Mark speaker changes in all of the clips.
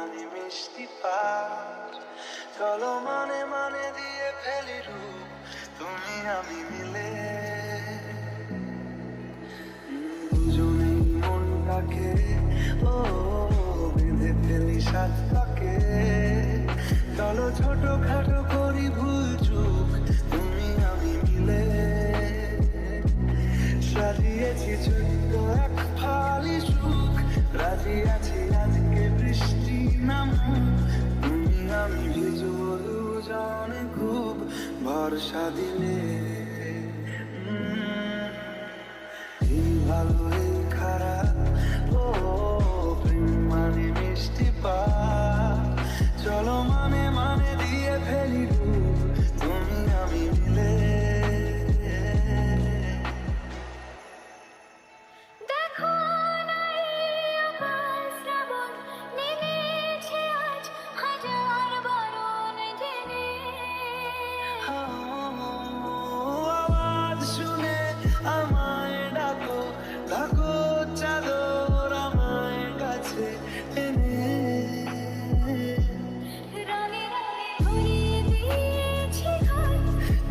Speaker 1: মানে মিষ্টি পার, চলো মানে মানে দিয়ে ফেলি রূপ তুমি আমি মিলে। দুজনেই মনটাকে ও বেঁধে ফেলি সাত পাকে, চলো ছোট খাটো করি ভুল চুক তুমি আমি মিলে। সাজিয়েছি ছোট্ট এক ফালি সুখ, রাজি আছি আজকে বৃষ্টি নামুক তুমি আমি ভিজবো দুজনে খুব ভরসা দিলে। এই ভালো এই খারাপ ও প্রেম মানে মিষ্টি পার, চলো মানে মানে দিয়ে ফেলি রূপ তুমি আমি মিলে। আওয়াজ শুনে আমায় ডাকো, ডাকো চাদর আমায় কাছে এনে।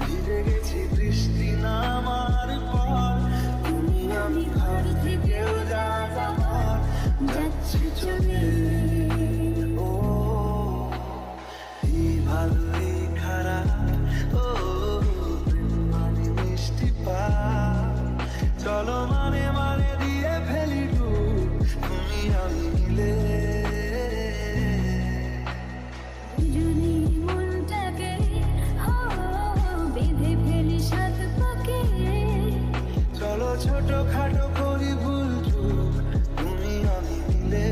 Speaker 1: ফিরে গেছি বৃষ্টি নামার পর, তুমি আমি ঘর থেকেও যাবার যাচ্ছি চলে। ও এই ভালো এই খারাপ ও প্রেম মানে মিষ্টি পার, চলো মানে মানে দিয়ে ফেলি রূপ তুমি আমি মিলে। চলো ছোট খাটো করি ভুল চুক তুমি আমি মিলে।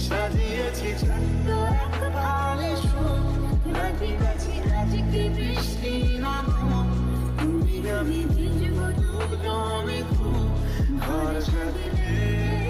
Speaker 1: সাজিয়েছি ছোট্ট এক ফালি সুখ, রাজি আছি আজকে বৃষ্টি নামুক তুমি আমি ভিজবো দুজনে খুব ভরসা দিলে।